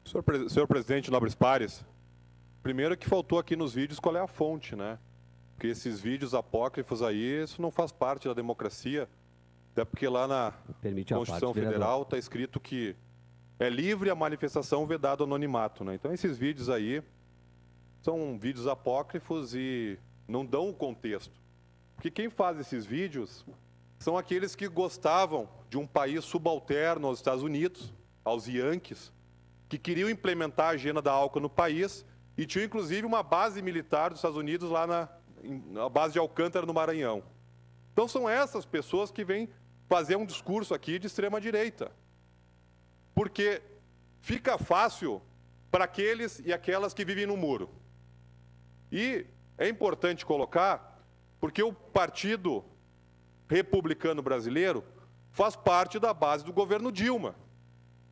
Senhor presidente, nobres pares, primeiro que faltou aqui nos vídeos qual é a fonte, né? Porque esses vídeos apócrifos aí, isso não faz parte da democracia, até porque lá na Constituição Federal está escrito que é livre a manifestação vedado anonimato, né? Então esses vídeos aí são vídeos apócrifos e não dão o contexto. Porque quem faz esses vídeos são aqueles que gostavam de um país subalterno aos Estados Unidos, aos Yankees, que queriam implementar a agenda da ALCA no país e tinham, inclusive, uma base militar dos Estados Unidos lá na base de Alcântara, no Maranhão. Então, são essas pessoas que vêm fazer um discurso aqui de extrema-direita. Porque fica fácil para aqueles e aquelas que vivem no muro. E é importante colocar, porque o Partido Republicano Brasileiro faz parte da base do governo Dilma.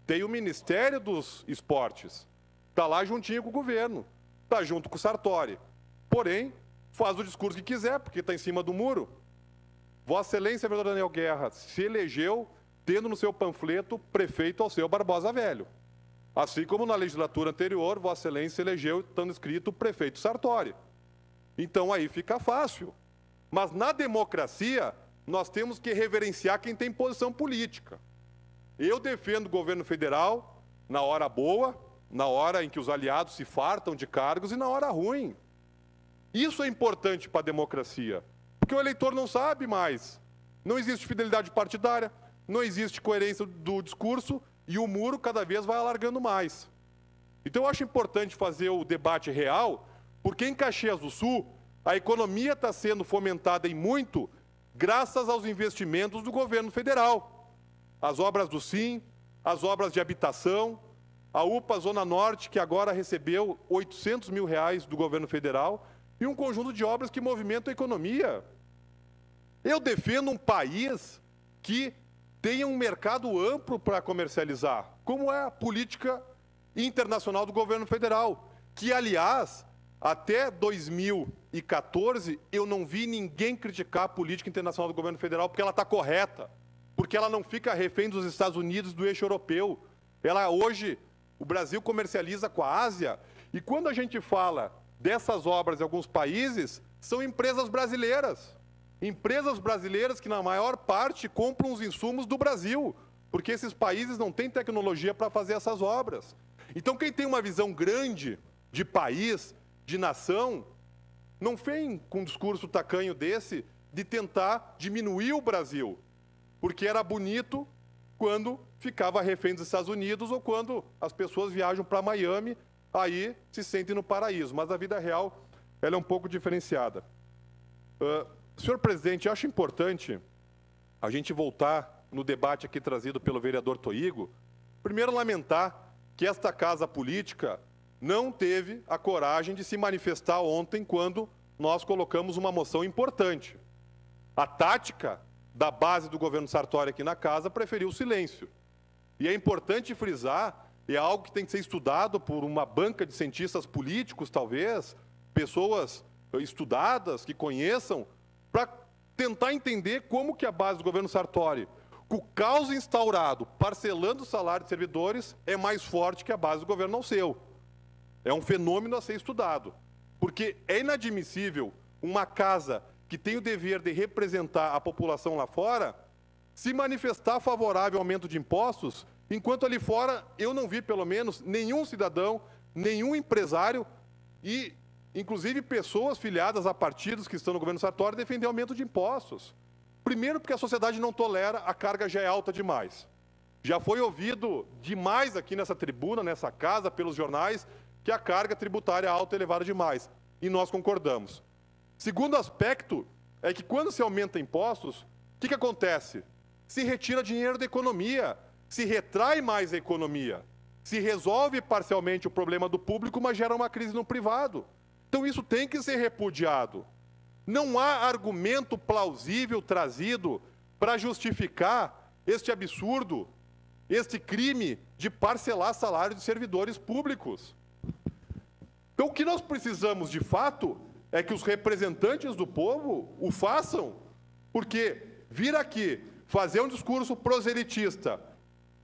Tem o Ministério dos Esportes, está lá juntinho com o governo, está junto com o Sartori. Porém, faz o discurso que quiser, porque está em cima do muro. Vossa Excelência, vereador Daniel Guerra, se elegeu tendo no seu panfleto prefeito Alceu Barbosa Velho. Assim como na legislatura anterior, Vossa Excelência se elegeu estando escrito prefeito Sartori. Então aí fica fácil. Mas na democracia, nós temos que reverenciar quem tem posição política. Eu defendo o governo federal na hora boa, na hora em que os aliados se fartam de cargos e na hora ruim. Isso é importante para a democracia, porque o eleitor não sabe mais. Não existe fidelidade partidária, não existe coerência do discurso e o muro cada vez vai alargando mais. Então eu acho importante fazer o debate real, porque em Caxias do Sul a economia está sendo fomentada em muito graças aos investimentos do governo federal. As obras do SIM, as obras de habitação, a UPA Zona Norte, que agora recebeu R$800 mil do governo federal, e um conjunto de obras que movimentam a economia. Eu defendo um país que tenha um mercado amplo para comercializar, como é a política internacional do governo federal, que, aliás, até 2014, eu não vi ninguém criticar a política internacional do governo federal, porque ela está correta. Porque ela não fica refém dos Estados Unidos, do eixo europeu. Hoje, o Brasil comercializa com a Ásia, e quando a gente fala dessas obras em alguns países, são empresas brasileiras. Empresas brasileiras que, na maior parte, compram os insumos do Brasil, porque esses países não têm tecnologia para fazer essas obras. Então, quem tem uma visão grande de país, de nação, não vem com um discurso tacanho desse de tentar diminuir o Brasil, porque era bonito quando ficava refém dos Estados Unidos ou quando as pessoas viajam para Miami, aí se sentem no paraíso. Mas a vida real ela é um pouco diferenciada. Senhor presidente, acho importante a gente voltar no debate aqui trazido pelo vereador Toigo. Primeiro, lamentar que esta casa política não teve a coragem de se manifestar ontem quando nós colocamos uma moção importante. A tática da base do governo Sartori aqui na casa preferiu o silêncio. E é importante frisar, é algo que tem que ser estudado por uma banca de cientistas políticos, talvez, pessoas estudadas, que conheçam, para tentar entender como que a base do governo Sartori, com o caos instaurado, parcelando o salário de servidores, é mais forte que a base do governo Alceu. É um fenômeno a ser estudado, porque é inadmissível uma casa que tem o dever de representar a população lá fora, se manifestar favorável ao aumento de impostos, enquanto ali fora eu não vi, pelo menos, nenhum cidadão, nenhum empresário e, inclusive, pessoas filiadas a partidos que estão no governo Sartori defender o aumento de impostos. Primeiro, porque a sociedade não tolera, a carga já é alta demais. Já foi ouvido demais aqui nessa tribuna, nessa casa, pelos jornais, que a carga tributária alta é elevada demais. E nós concordamos. Segundo aspecto é que quando se aumenta impostos, o que acontece? Se retira dinheiro da economia, se retrai mais a economia, se resolve parcialmente o problema do público, mas gera uma crise no privado. Então isso tem que ser repudiado. Não há argumento plausível trazido para justificar este absurdo, este crime de parcelar salário de servidores públicos. Então o que nós precisamos de fato é que os representantes do povo o façam, porque vir aqui fazer um discurso proselitista,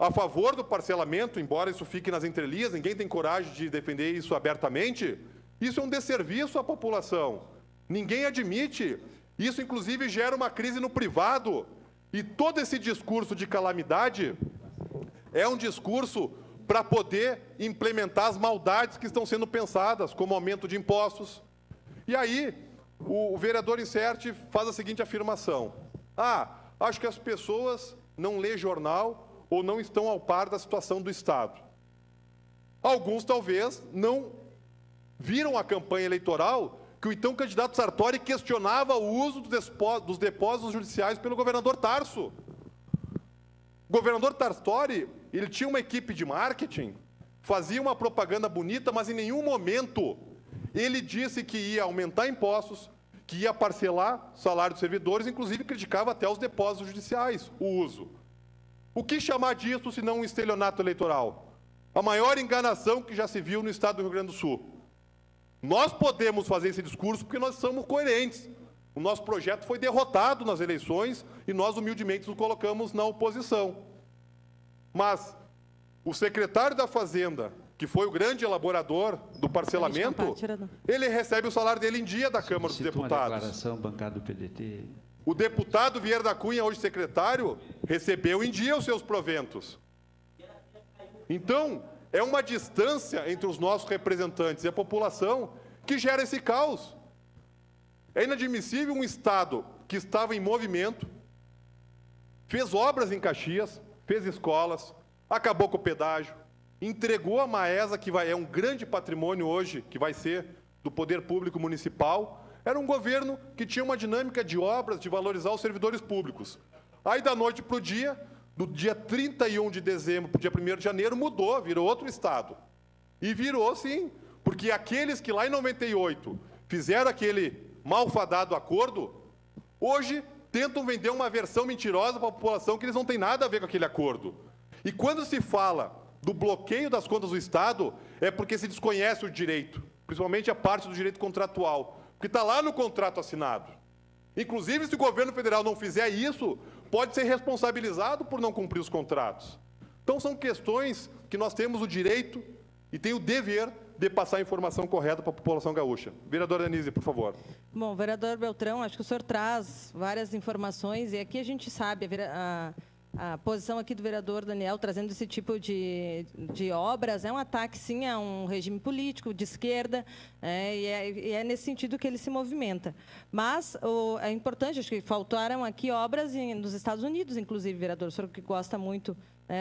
a favor do parcelamento, embora isso fique nas entrelinhas, ninguém tem coragem de defender isso abertamente, isso é um desserviço à população. Ninguém admite. Isso, inclusive, gera uma crise no privado. E todo esse discurso de calamidade é um discurso para poder implementar as maldades que estão sendo pensadas, como aumento de impostos. E aí, o vereador Insert faz a seguinte afirmação. Acho que as pessoas não lêem jornal ou não estão ao par da situação do Estado. Alguns, talvez, não viram a campanha eleitoral que o então candidato Sartori questionava o uso dos depósitos judiciais pelo governador Tarso. O governador Sartori, ele tinha uma equipe de marketing, fazia uma propaganda bonita, mas em nenhum momento ele disse que ia aumentar impostos, que ia parcelar o salário dos servidores, inclusive criticava até os depósitos judiciais, o uso. O que chamar disso se não um estelionato eleitoral? A maior enganação que já se viu no estado do Rio Grande do Sul. Nós podemos fazer esse discurso porque nós somos coerentes. O nosso projeto foi derrotado nas eleições e nós, humildemente, nos colocamos na oposição. Mas o secretário da Fazenda, que foi o grande elaborador do parcelamento, ele recebe o salário dele em dia da Câmara dos Deputados. Uma declaração, bancada do PDT. O deputado Vieira da Cunha, hoje secretário, recebeu em dia os seus proventos. Então, é uma distância entre os nossos representantes e a população que gera esse caos. É inadmissível um Estado que estava em movimento, fez obras em Caxias, fez escolas, acabou com o pedágio, entregou a Maesa, que é um grande patrimônio hoje, que vai ser do poder público municipal. Era um governo que tinha uma dinâmica de obras, de valorizar os servidores públicos. Aí, da noite para o dia, do dia 31 de dezembro para o dia 1º de janeiro, mudou, virou outro Estado. E virou, sim, porque aqueles que lá em 98 fizeram aquele malfadado acordo, hoje tentam vender uma versão mentirosa para a população que eles não têm nada a ver com aquele acordo. E quando se fala do bloqueio das contas do Estado, é porque se desconhece o direito, principalmente a parte do direito contratual, porque está lá no contrato assinado. Inclusive, se o governo federal não fizer isso, pode ser responsabilizado por não cumprir os contratos. Então, são questões que nós temos o direito e tem o dever de passar a informação correta para a população gaúcha. Vereadora Denise, por favor. Bom, vereador Beltrão, acho que o senhor traz várias informações e aqui a gente sabe a posição aqui do vereador Daniel trazendo esse tipo de obras é um ataque, sim, a um regime político de esquerda, e é nesse sentido que ele se movimenta. Mas é importante, acho que faltaram aqui obras nos Estados Unidos, inclusive, vereador, o senhor que gosta muito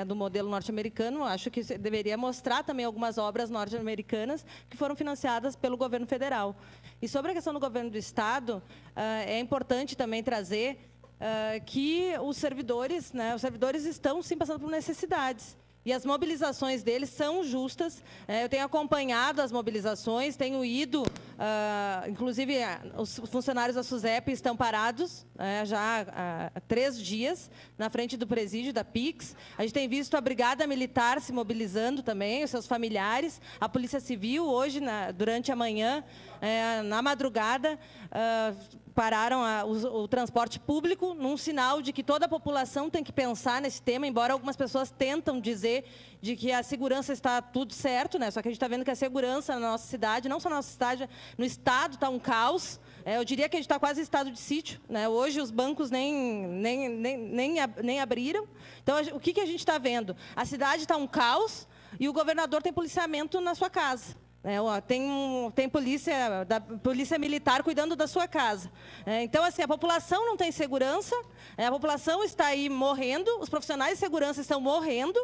do modelo norte-americano, acho que deveria mostrar também algumas obras norte-americanas que foram financiadas pelo governo federal. E sobre a questão do governo do Estado, é importante também trazer que os servidores estão, sim, passando por necessidades. E as mobilizações deles são justas. Eu tenho acompanhado as mobilizações, tenho ido, inclusive, os funcionários da SUSEP estão parados já há 3 dias, na frente do presídio da PIX. A gente tem visto a Brigada Militar se mobilizando também, os seus familiares, a Polícia Civil, hoje, durante a manhã, na madrugada, pararam o transporte público, num sinal de que toda a população tem que pensar nesse tema, embora algumas pessoas tentam dizer de que a segurança está tudo certo, né? Só que a gente está vendo que a segurança na nossa cidade, não só na nossa cidade, no Estado está um caos. Eu diria que a gente está quase em estado de sítio, né? Hoje os bancos nem abriram. Então, o que a gente está vendo? A cidade está um caos e o governador tem policiamento na sua casa. Tem polícia militar cuidando da sua casa. Então, assim, a população não tem segurança, a população está aí morrendo, os profissionais de segurança estão morrendo,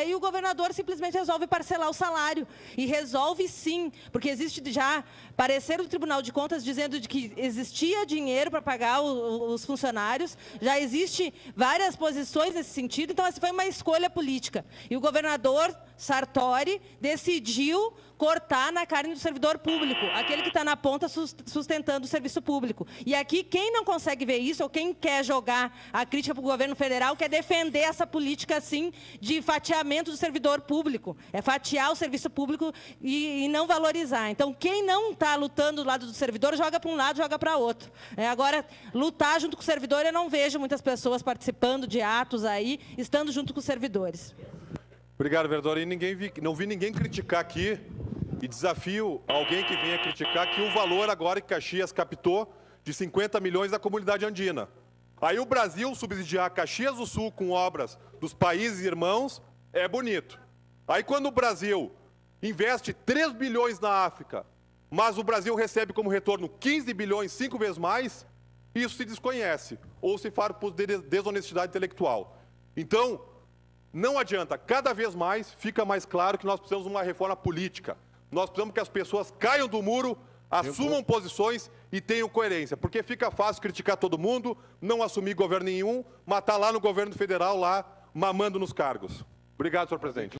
e o governador simplesmente resolve parcelar o salário. E resolve sim, porque existe já parecer do Tribunal de Contas dizendo de que existia dinheiro para pagar os funcionários, já existe várias posições nesse sentido, então essa foi uma escolha política. E o governador Sartori decidiu cortar botar na carne do servidor público, aquele que está na ponta sustentando o serviço público. E aqui, quem não consegue ver isso, ou quem quer jogar a crítica para o governo federal, quer defender essa política, assim, de fatiamento do servidor público. É fatiar o serviço público e não valorizar. Então, quem não está lutando do lado do servidor, joga para um lado, joga para outro. Agora, lutar junto com o servidor, eu não vejo muitas pessoas participando de atos aí, estando junto com os servidores. Obrigado, vereador. E não vi ninguém criticar aqui, e desafio alguém que venha criticar, que o valor agora que Caxias captou de 50 milhões da comunidade andina. Aí o Brasil subsidiar Caxias do Sul com obras dos países irmãos é bonito. Aí quando o Brasil investe 3 bilhões na África, mas o Brasil recebe como retorno 15 bilhões, 5 vezes mais, isso se desconhece, ou se faz por desonestidade intelectual. Então, não adianta, cada vez mais fica mais claro que nós precisamos de uma reforma política. Nós precisamos que as pessoas caiam do muro, assumam posições e tenham coerência. Porque fica fácil criticar todo mundo, não assumir governo nenhum, mas tá lá no governo federal, lá mamando nos cargos. Obrigado, senhor presidente.